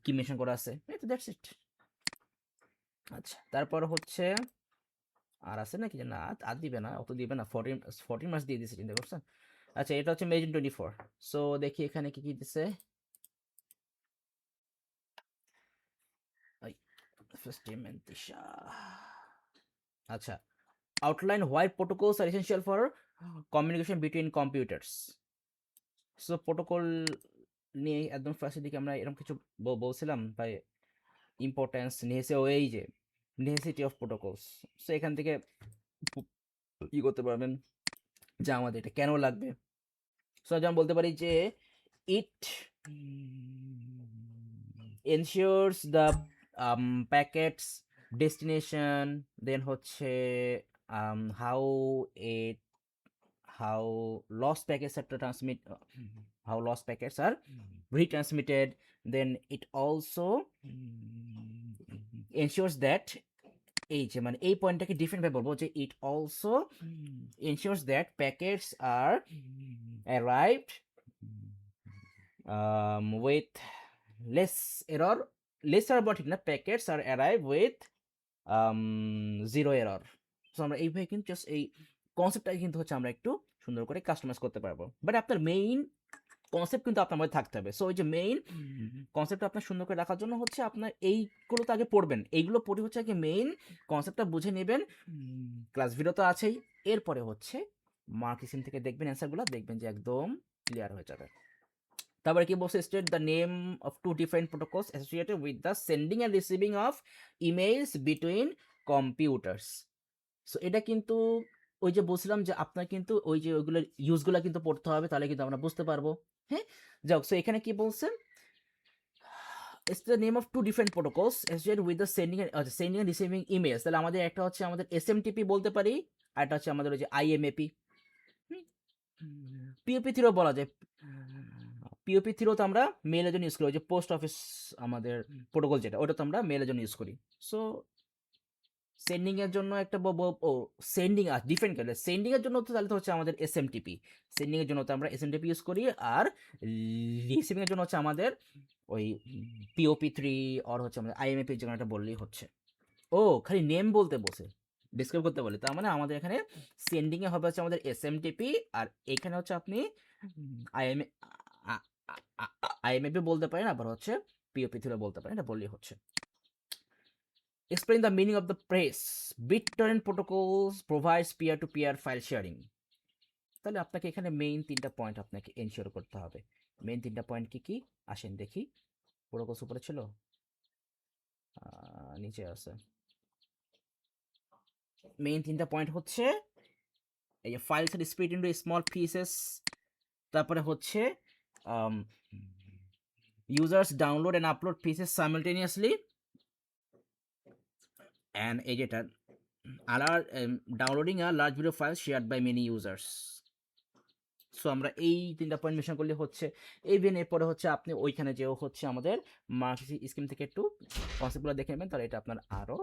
কি মেনশন করা আছে, এই তো দ্যাটস ইট। আচ্ছা তারপর হচ্ছে আর আছে নাকি, না আর দিবে না, অত দিবে না, 14 মার্কস দিয়ে দিছে, চিন্তা করছেন। আচ্ছা এটা হচ্ছে মেজুন 24। সো দেখি এখানে কি কি দিছে। ফার্স্ট দিশা। আচ্ছা, outline why protocols are essential for communication between computers. So protocol নিয়ে একদম ফার্স্টের দিকে আমরা এরকম কিছু বলছিলাম ভাই, ইম্পর্টেন্স নিয়েছে ও এই যে নেসেসিটি অফ প্রোটোকলস। সো এখান থেকে ই করতে পারবেন যে আমাদের এটা কেন লাগবে। সো যেমন বলতে পারি যে ইট এনশিওরস দ্য প্যাকেটস ডেস্টিনেশন, দেন হচ্ছে how it how lost packets are transmit how lost packets are retransmitted. Then it also ensures that এই যে মানে এই পয়েন্টটাকে ডিফারেন্ট ভাবে বলবো যে it also ensures that packets are arrived with less error, less error but ঠিক না, packets are arrived with zero error. So আমরা এইভাবে কিন্তু জাস্ট এই কনসেপ্টটাকে কিন্তু হচ্ছে আমরা একটু সুন্দর করে কাস্টমাইজ করতে পারবো, বাট আপনার মেইন কনসেপ্ট কিন্তু আপনার মধ্যে থাকতে হবে। সো ওই যে মেইন কনসেপ্টটা আপনার সুন্দর করে রাখার জন্য হচ্ছে আপনার এইগুলো তো আগে পড়বেন, এইগুলো পড়ে হচ্ছে আগে মেইন কনসেপ্টটা বুঝে নেবেন। ক্লাস ভিডিও তো আছেই, এরপরে হচ্ছে মার্কসিং থেকে দেখবেন অ্যান্সারগুলো, দেখবেন যে একদম ক্লিয়ার হয়ে যাবে। তারপরে কি বলছে, state the name of two different protocols associated with the sending and receiving of emails between computers. So এটা কিন্তু ওই যে বলছিলাম যে আপনার কিন্তু ওই যে ওইগুলোর ইউজগুলো কিন্তু পড়তে হবে, তাহলে কিন্তু আমরা বুঝতে পারবো। হ্যাঁ যাক, সো এখানে কি বলছে, it's the name of two different protocols associated with the sending and receiving emails. তাহলে আমাদের একটা হচ্ছে আমাদের এসএমটিপি বলতে পারি, আর একটা হচ্ছে আমাদের ওই যে আইএমএপি। পিওপি থ্রিও বলা যায়, পিওপি থ্রিও তো আমরা মেলের জন্য ইউজ করি, ওই যে পোস্ট অফিস আমাদের প্রোটোকল যেটা, ওটা তো আমরা মেলের জন্য ইউজ করি। সো সেন্ডিং এর জন্য একটা সেন্ডিং আর ডিফারেন্ট কালার সেন্ডিং এর জন্য তো তাহলে তো হচ্ছে আমাদের এসএমটিপি, সেন্ডিং এর জন্য তো আমরা এসএমটিপি ইউজ করি, আর রিসিভিং এর জন্য হচ্ছে আমাদের ওই পিওপি3 আর হচ্ছে আমাদের আইএমএপি যেখানে একটা বললেই হচ্ছে। ও খালি নেম বলতে বসে ডিসক্রাইব করতে বলে, তার মানে আমাদের এখানে সেন্ডিং এ হবে হচ্ছে আমাদের এসএমটিপি, আর এখানে হচ্ছে আপনি আইএম আইএমএপি বলতে পারেন, আবার হচ্ছে পিওপি3 বলতে পারেন, এটা বললেই হচ্ছে। Explain the meaning of the phrase BitTorrent protocols provides peer-to-peer file sharing. তাহলে আপনাকে এখানে মেইন 3টা পয়েন্ট আপনাকে এনশিওর করতে হবে। মেইন 3টা পয়েন্ট কি কি আসেন দেখি। প্রোটোকলস উপরে ছিল, নিচে আছে। মেইন 3টা পয়েন্ট হচ্ছে এই যে files are split into small pieces, তারপরে হচ্ছে users download and upload pieces simultaneously, and এই যেটা downloading a large video file shared by many users. So আমরা এই 3টা পয়েন্ট মেনশন করলে হচ্ছে, ইভেন এরপরে হচ্ছে আপনি ওইখানে যেও হচ্ছে আমাদের মার্কসি স্কিম থেকে একটু কনসেপ্টগুলো দেখে নেবেন, তাহলে এটা আপনার আরও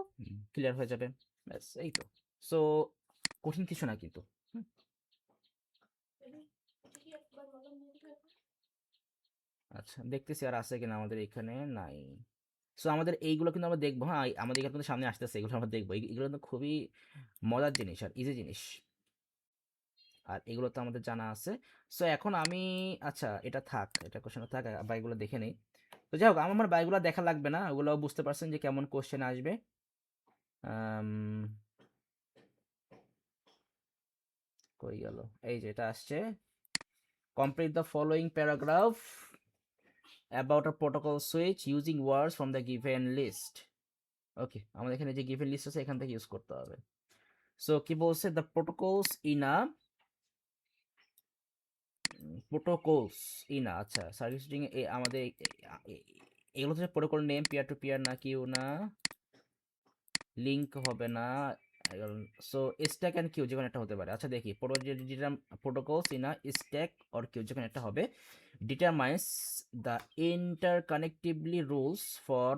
ক্লিয়ার হয়ে যাবে। ব্যাস এই তো। সো কঠিন কিছু না কিন্তু। আচ্ছা দেখতেছি আর আছে কিনা আমাদের এখানে, নাই। সো আমাদের এইগুলো কিন্তু আমরা দেখবো, হ্যাঁ আমাদের এখানে কিন্তু সামনে আসতেছে, এগুলো আমরা দেখবো। এগুলো কিন্তু খুবই মজার জিনিস আর ইজি জিনিস, আর এগুলো তো আমাদের জানা আছে। সো এখন আমি, আচ্ছা এটা থাক, এটা কোশ্চেনটা থাক, বাইকগুলো দেখে নেই। তো যাই হোক, আমার বাইকগুলো দেখা লাগবে না, ওগুলো বুঝতে পারছেন যে কেমন কোশ্চেন আসবে। কই গেল, এই যে এটা আসছে, complete the following paragraph about a protocol switch using words from the given list. Okay, আমাদের এখানে যে গিভেন লিস্ট আছে এখান থেকে ইউজ করতে হবে। সো কি বলছে, দ্য প্রোটোকলস ইন আ আচ্ছা সার্ভিস রুটিং এ আমাদের এগুলো হচ্ছে protocol name, peer to peer না কিউ না, লিঙ্ক হবে না। সো স্ট্যাক অ্যান্ড কিউ যেখানে একটা হতে পারে। আচ্ছা দেখি, protocols in a stack or queue যেখানে একটা হবে, determines the interconnectively rules for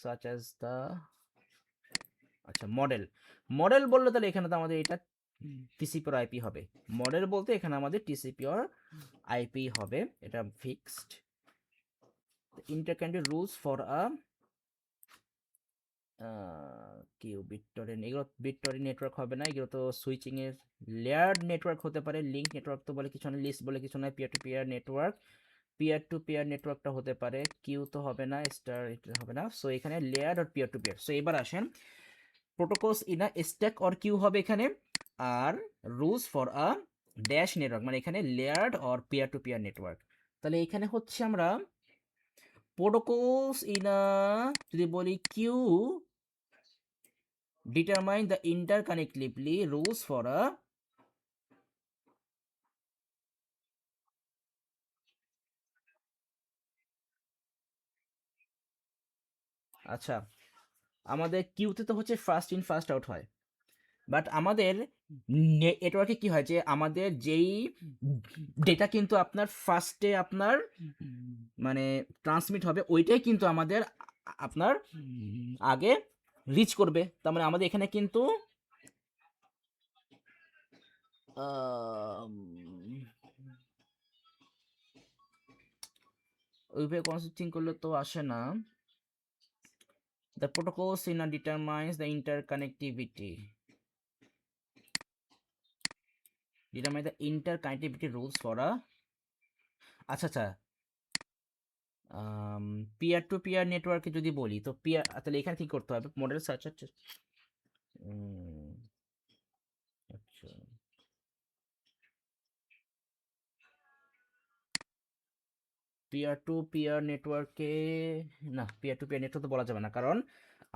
such as the, আচ্ছা মডেল বললে তাহলে এখানে তো আমাদের এটা টিসিপি আইপি হবে। মডেল বলতে এখানে আমাদের টিসিপি আইপি হবে, এটা fixed. Interconnected rules for a queue BitTorrent, এগুলো বিটটরেন্ট নেটওয়ার্ক হবে না, এগুলো তো সুইচিং এর লেয়ার্ড নেটওয়ার্ক হতে পারে। লিঙ্ক নেটওয়ার্ক তো বলে কিছু না, লিস্ট বলে কিছু নয়, পিয়ার টু পিয়ার নেটওয়ার্কটা হতে পারে। কিউ তো হবে না, স্টার এটা হবে না। সো এখানে লেয়ার আর পিয়ার টু পিয়ার। সো এবার আসেন, protocols in a stack or queue হবে এখানে, আর rules for a dash network, মানে এখানে layered or peer to peer network. তাহলে এখানে হচ্ছে আমরা protocols in a, যদি বলি queue determine the interconnectivity rules for a, আচ্ছা আমাদের কিউতে তো হচ্ছে ফার্স্ট ইন ফার্স্ট আউট হয়, বাট আমাদের নেটওয়ার্কে কি হয় যে আমাদের যেই ডেটা কিন্তু আপনার ফার্স্টে আপনার মানে ট্রান্সমিট হবে, ওইটাই কিন্তু আমাদের আপনার আগে রিচ করবে। তার মানে আমাদের এখানে কিন্তু ওইভাবে কনসেপ্টিং করলে তো আসে না। The protocol signal determines the interconnectivity. Determine the interconnectivity rules for a, আচ্ছা আচ্ছা পিয়ার টু পিয়ার নেটওয়ার্কে যদি বলি তো পিয়ার, তাহলে এখানে কি করতে হবে, মডেল সার্চ আচ্ছা পিয়ার টু পিয়ার নেটওয়ার্কে, না পিয়ার টু পিয়ার নেটওয়ার্ক তো বলা যাবে না, কারণ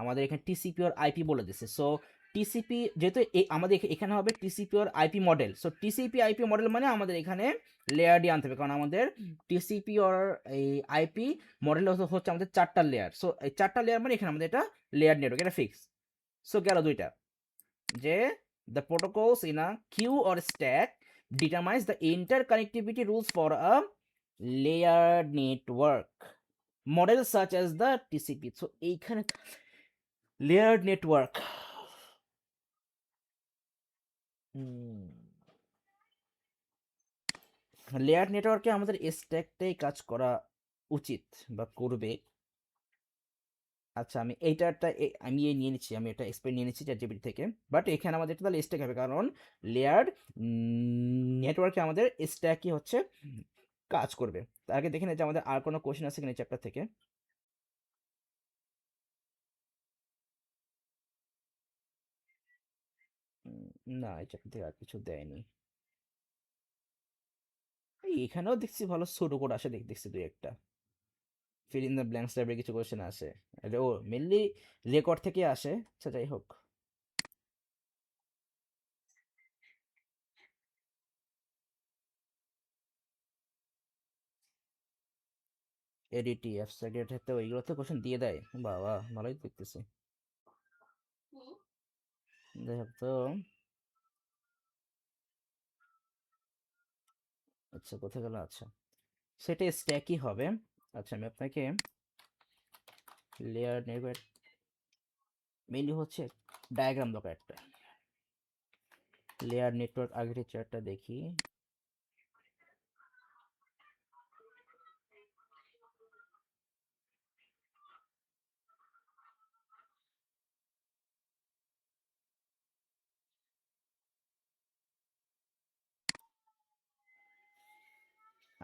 আমাদের এখানে টিসিপি আর আইপি বলে দিচ্ছে। সো টিসিপি যেহেতু আমাদের এখানে হবে টিসিপি আর IP model, so TCP IP model মানে আমাদের এখানে লেয়ার দিয়ে আনতে হবে, কারণ আমাদের টিসিপি আর এই আইপি মডেল হচ্ছে আমাদের 4টা লেয়ার। সো এই 4টা লেয়ার মানে এখানে আমাদের এটা লেয়ার নেটওয়ার্ক, এটা ফিক্স। সো গেল 2টা, যে the protocols in a queue or stack determines the interconnectivity rules for a layered network model such as the TCP. So এইখানে লেয়ার নেটওয়ার্ক, লেয়ার নেটওয়ার্কে আমাদের স্ট্যাকটাই কাজ করা উচিত বা করবে। আচ্ছা, আমি এইটারটা আমি এই নিয়ে নিচ্ছি, আমি এটা এক্সপ্লেন নিয়ে নিচ্ছি চ্যাটজিপিটি থেকে। বাট এখানে আমাদের তাহলে স্ট্যাক হবে, কারণ লেয়ার নেটওয়ার্কে আমাদের স্ট্যাকই হচ্ছে কাজ করবে। তার আগে দেখে নিই যে আমাদের আর কোনো কোশ্চেন আছে কিনা চ্যাপ্টার থেকে। না, এই চ্যাপ্টার থেকে আর কিছু দেয়নি। এখানেও দেখছি ভালো ছোট কোড আসে, দেখছি দুই একটা ফিল ইন দ্য ব্ল্যাঙ্কস টাইপের কিছু কোশ্চেন আসে। ও মেনলি রেকর্ড থেকে আসে। আচ্ছা, যাই হোক। এডিটি অ্যাবস্ট্রাক্ট হাতে ওইগুলোতে কোশ্চেন দিয়ে দেয়, বাবা ভালোই দেখতেছি। যাই হোক তো, আচ্ছা কোথায় গেল, আচ্ছা সেটা স্ট্যাকই হবে। আচ্ছা, আমি আপনাকে লেয়ার নেটওয়ার্ক মেনলি হচ্ছে ডায়াগ্রাম দরকার একটা। লেয়ার নেটওয়ার্ক আর্কিটেকচারটা দেখি।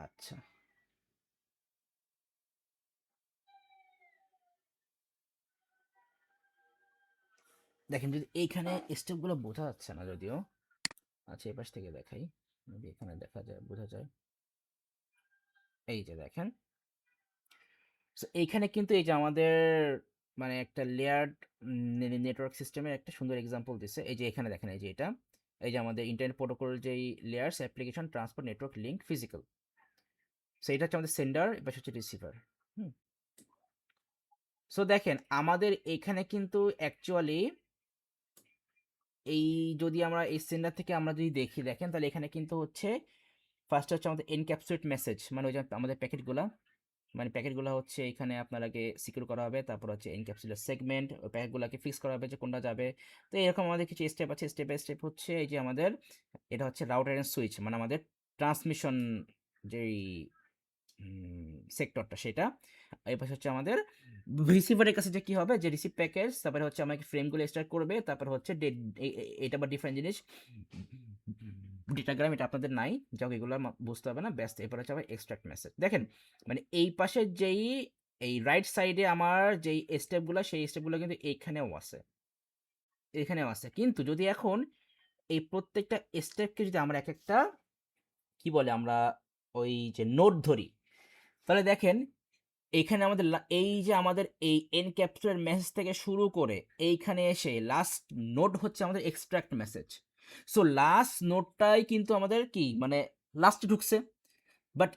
আচ্ছা, দেখেন যদি এইখানে স্টেপগুলো বোঝা যাচ্ছে না যদিও। আচ্ছা, এই পাশ থেকে দেখাই, যদি এখানে দেখা যায় বোঝা যায়। এই যে দেখেন, সো এইখানে কিন্তু এই যে আমাদের মানে একটা লেয়ার্ড নেটওয়ার্ক সিস্টেমের একটা সুন্দর এক্সাম্পল দিচ্ছে। এই যে এখানে দেখেন, এই যে এটা, এই যে আমাদের ইন্টারনেট প্রোটোকল যেই layers application transport network link physical. So এটা হচ্ছে আমাদের সেন্ডার, এবার হচ্ছে রিসিভার। হুম। সো দেখেন আমাদের এখানে কিন্তু অ্যাকচুয়ালি এই, যদি আমরা এই সেন্ডার থেকে আমরা যদি দেখি, দেখেন তাহলে এখানে কিন্তু হচ্ছে ফার্স্ট হচ্ছে আমাদের এনক্যাপসুলেট মেসেজ, মানে ওই যে আমাদের প্যাকেটগুলো, মানে প্যাকেটগুলো হচ্ছে এখানে আপনার আগে সিকিউর করা হবে, তারপর হচ্ছে এনক্যাপসুলেট সেগমেন্ট, ওই প্যাকেটগুলোকে ফিক্স করা হবে যে কোনটা যাবে। তো এরকম আমাদের কিছু স্টেপ আছে, স্টেপ বাই স্টেপ হচ্ছে এই যে আমাদের এটা হচ্ছে রাউটার এন্ড সুইচ, মানে আমাদের ট্রান্সমিশন যেই সেক্টরটা সেটা। এই পাশে হচ্ছে আমাদের রিসিভারের কাছে যে কি হবে, যে রিসিভ প্যাকেজ, তারপরে হচ্ছে আমাকে ফ্রেমগুলো স্টার্ট করবে, তারপর হচ্ছে এটা বা ডিফারেন্ট জিনিস ডেটাগ্রাম, এটা আপনাদের নাই, যাও এগুলো বুঝতে হবে না, ব্যস্ত। এরপর হচ্ছে আবার এক্সট্রাক্ট মেসেজ। দেখেন মানে এই পাশে যেই এই রাইট সাইডে আমার যেই স্টেপগুলো, সেই স্টেপগুলো কিন্তু এইখানেও আছে, এখানেও আছে। কিন্তু যদি এখন এই প্রত্যেকটা স্টেপকে যদি আমরা এক একটা কি বলে আমরা ওই যে নোট ধরি, তাহলে দেখেন এইখানে আমাদের এই যে আমাদের এই এনক্যাপসুলেট মেসেজ থেকে শুরু করে এইখানে এসে লাস্ট নোট হচ্ছে আমাদের এক্সট্রাক্ট মেসেজ। সো লাস্ট নোটটাই কিন্তু আমাদের কি মানে লাস্টে ঢুকছে। বাট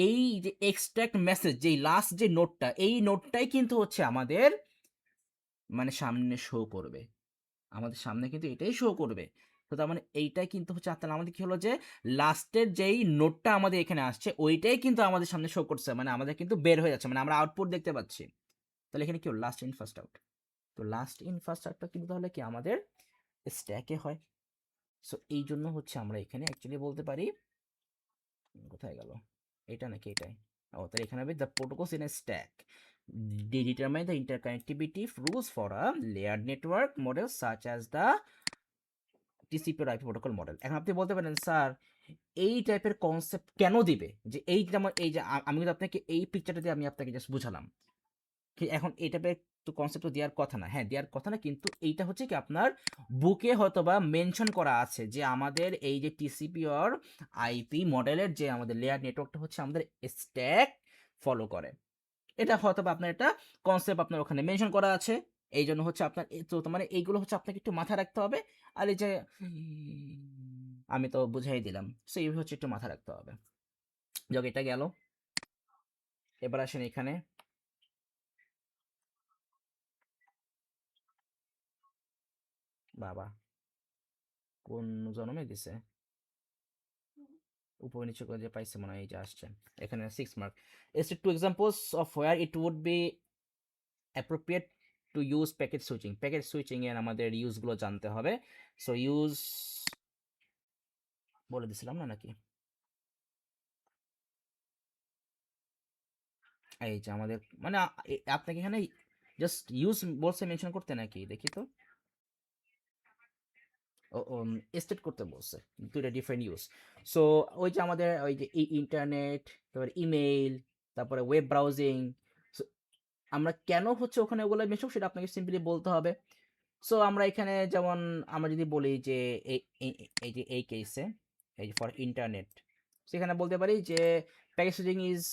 এই যে এক্সট্রাক্ট মেসেজ, যেই লাস্ট যে নোটটা, এই নোটটাই কিন্তু হচ্ছে আমাদের মানে সামনে শো করবে, আমাদের সামনে কিন্তু এটাই শো করবে। তো তার মানে এইটাই কিন্তু হচ্ছে, তাহলে আমাদের কি হলো যে লাস্টের যেই নোটটা আমাদের এখানে আসছে ওইটাই কিন্তু আমাদের সামনে শো করছে, মানে আমাদের কিন্তু বের হয়ে যাচ্ছে, মানে আমরা আউটপুট দেখতে পাচ্ছি। তাহলে এখানে কি হলো, লাস্ট ইন ফার্স্ট আউট। তো লাস্ট ইন ফার্স্ট আউটটা কিন্তু তাহলে কি আমাদের স্ট্যাকে হয়। সো এই জন্য হচ্ছে আমরা এখানে অ্যাকচুয়ালি বলতে পারি, কোথায় গেল এটা, নাকি এটাই, ও তাহলে এখানে হবে the protocols in a stack determine the interconnectivity rules for a layered network model such as the TCP IP protocol model. এখন আপনি বলতে পারেন স্যার এই টাইপের কনসেপ্ট কেন দিবে, যে এই যেমন এই যে আমি কিন্তু আপনাকে এই পিকচারটা দিয়ে আমি আপনাকে জাস্ট বুঝালাম কি, এখন এই টাইপের তো কনসেপ্ট তো দেওয়ার কথা না, হ্যাঁ দেওয়ার কথা না, কিন্তু এইটা হচ্ছে কি আপনার বুকে হয়তো বা মেনশন করা আছে যে আমাদের এই যে টিসিপি অর আইপি মডেলের যে আমাদের লেয়ার নেটওয়ার্কটা হচ্ছে আমাদের স্ট্যাক ফলো করে। এটা হয়তো বা আপনার একটা কনসেপ্ট আপনার ওখানে মেনশন করা আছে, এই জন্য হচ্ছে আপনার তো মানে এইগুলো হচ্ছে আপনাকে একটু মাথায় রাখতে হবে। আর এই যে আমি তো বুঝাই দিলাম, সো এইভাবে হচ্ছে একটু মাথায় রাখতে হবে। যাক, এটা গেল। এবার আসেন এখানে, বাবা কোন জন্মে দিছে, উপর নিচে করে যে পাইছে মনে হয়, এই যে আসছে এখানে 6 mark. Is it two examples of where it would be appropriate to use packet switching, packet switching এর আমাদের ইউজগুলো জানতে হবে। সো ইউজ বলে দিছিলাম না নাকি? এই যে আমাদের মানে আপনাকে এখানে জাস্ট ইউজ বলছে মেনশন করতে নাকি, দেখি তো। ও স্টেট করতে বলছে, দুইটা ডিফারেন্ট ইউজ। সো ওই যে আমাদের ওই যে ইন্টারনেট, তারপরে ইমেইল, তারপরে ওয়েব ব্রাউজিং, আমরা কেন হচ্ছে ওখানে ওগুলো মেশো সেটা আপনাকে সিম্পলি বলতে হবে। সো আমরা এখানে যেমন আমরা যদি বলি যে এই যে এই কেসে এই যে ফর ইন্টারনেট, সেখানে বলতে পারি যে packaging is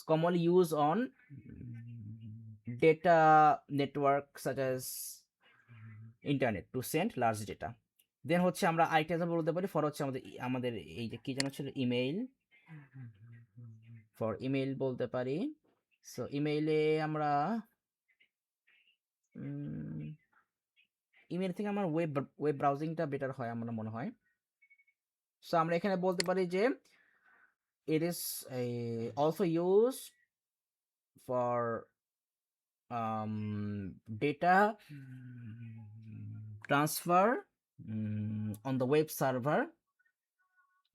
commonly use on data network such as internet to send large data. Then হচ্ছে আমরা আরেকটা এক্সাম্পল বলতে পারি ফর হচ্ছে আমাদের এই যে কি যেন ছিল ইমেইল, ফর ইমেইল বলতে পারি। সো ইমেইলে আমরা ইমেল থেকে আমার ওয়েব ব্রাউজিংটা বেটার হয় আমার মনে হয়। সো আমরা এখানে বলতে পারি যে it is also use for data transfer on the web server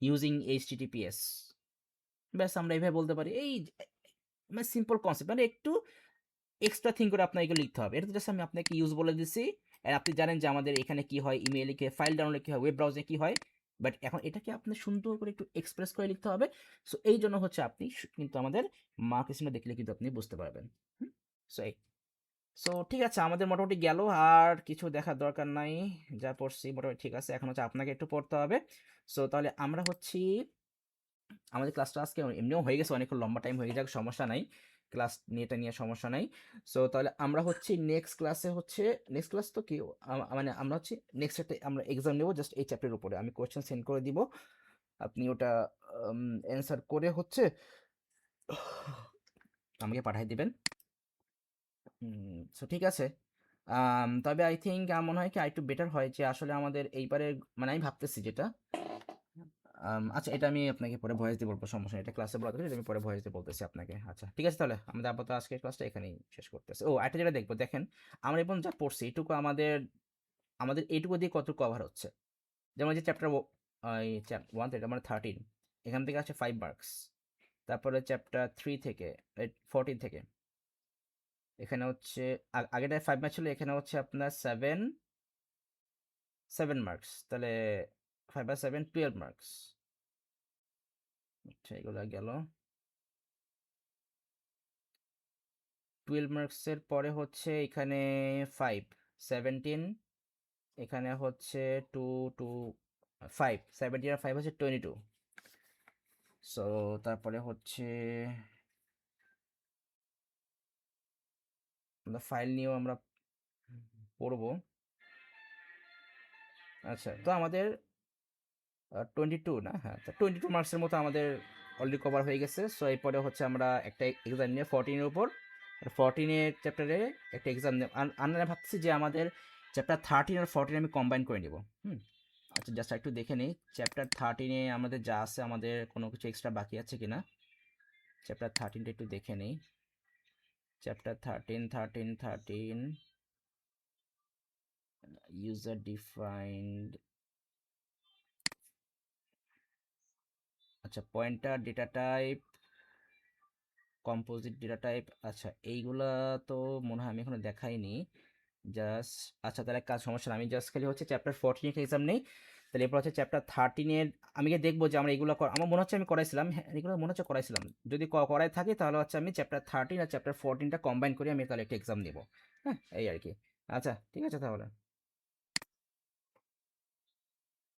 using HTTPS। ব্যাস আমরা এইভাবে বলতে পারি। এই মানে সিম্পল কনসেপ্ট, মানে একটু এক্সট্রা থিঙ্ক করে আপনাকে লিখতে হবে। এটা তো জাস্ট আমি আপনাকে ইউজ বলে দিচ্ছি, আর আপনি জানেন যে আমাদের এখানে কি হয়, ইমেইলে কি ফাইল ডাউনলোড কি হয়, ওয়েব ব্রাউজিং কি হয়, বাট এখন এটাকে আপনি সুন্দর করে একটু এক্সপ্রেস করে লিখতে হবে। সো এই জন্য হচ্ছে আপনি কিন্তু আমাদের মার্ক স্কিমটা দেখলে কিন্তু আপনি বুঝতে পারবেন। সো এই সো ঠিক আছে, আমাদের মোটামুটি গেল, আর কিছু দেখার দরকার নাই, যা পড়ছি মোটামুটি ঠিক আছে। এখন হচ্ছে আপনাকে একটু পড়তে হবে। সো তাহলে আমরা হচ্ছি আমাদের ক্লাসটা আজকে এমনিও হয়ে গেছে, অনেক লম্বা টাইম হয়ে যাক, সমস্যা নাই, ক্লাস নিয়েটা নিয়ে সমস্যা নাই। সো তাহলে আমরা হচ্ছে নেক্সট ক্লাসে হচ্ছে নেক্সট ক্লাস তো কি মানে আমরা হচ্ছে নেক্সট একটা আমরা এক্সাম নেব জাস্ট এই চ্যাপ্টারের উপরে। আমি কোয়েশ্চেন সেন্ড করে দিব, আপনি ওটা অ্যান্সার করে হচ্ছে আমাকে পাঠিয়ে দিবেন। সো ঠিক আছে। তবে আই থিঙ্ক মনে হয় কি আরেকটু বেটার হয় যে আসলে আমাদের এইবারে মানে আমি ভাবতেছি যেটা আচ্ছা এটা আমি আপনাকে পরে ভয়েস দিয়ে বলবো, সমস্যা নেই, এটা ক্লাসে বলা দরকার, এটা আমি পরে ভয়েস দিয়ে বলতেছি আপনাকে। আচ্ছা ঠিক আছে, তাহলে আমাদের আপাতত আজকের ক্লাসটা এখানেই শেষ করতেছি। ও একটা যেটা দেখবো, দেখেন আমরা এখন যা পড়ছি এইটুকু আমাদের আমাদের এইটুকু দিয়ে কত কভার হচ্ছে। যেমন যে চ্যাপ্টার ওয়ান থেকে মানে 13, এখান থেকে আছে 5 মার্কস। তারপরে চ্যাপ্টার 3 থেকে 14 থেকে এখানে হচ্ছে আগেটায় 5 মার্কস ছিল, এখানে হচ্ছে আপনার 7 মার্কস, তাহলে 5 আর 7 12 মার্কস। আচ্ছা এগুলো গেল 12 মার্কসের পরে হচ্ছে এখানে 5 17, এখানে হচ্ছে 2 2 5 17 আর 5 হচ্ছে 22। সো তারপরে হচ্ছে আমরা ফাইল নিয়েও আমরা পড়বো। আচ্ছা তো আমাদের 22 না, হ্যাঁ 22 মার্কসের মতো আমাদের অলরেডি কভার হয়ে গেছে। সো এরপরে হচ্ছে আমরা একটা এক্সাম নিয়ে 14-এর উপর, 14-এর চ্যাপ্টারে একটা এক্সাম নিয়ে আমরা ভাবছি যে আমাদের চ্যাপ্টার 13 আর 14 আমি কম্বাইন করে নিব। আচ্ছা জাস্ট একটু দেখে নিই চ্যাপ্টার 13-এ আমাদের যা আছে, আমাদের কোনো কিছু এক্সট্রা বাকি আছে কিনা। চ্যাপ্টার 13টা একটু দেখে নিই। চ্যাপ্টার 13 ইউজার ডিফাইন্ড, আচ্ছা pointer data type, composite data type, আচ্ছা এইগুলা তো মনে হয় আমি এখনো দেখাইনি। জাস্ট আচ্ছা তাহলে কাজ সমস্যা না, আমি জাস্ট খালি হচ্ছে চ্যাপ্টার 14 একটা এক্সাম নেই, তাহলে এরপর হচ্ছে চ্যাপ্টার 13-এর আমি গিয়ে দেখবো যে আমরা এগুলো আমার মনে হচ্ছে আমি করাইছিলাম, হ্যাঁ এগুলো মনে হচ্ছে করাইছিলাম, যদি করাই থাকি তাহলে হচ্ছে আমি চ্যাপ্টার 13 আর চ্যাপ্টার 14টা কম্বাইন করে আমি তাহলে একটা এক্সাম নেবো। হ্যাঁ এই আর কি। আচ্ছা ঠিক আছে তাহলে।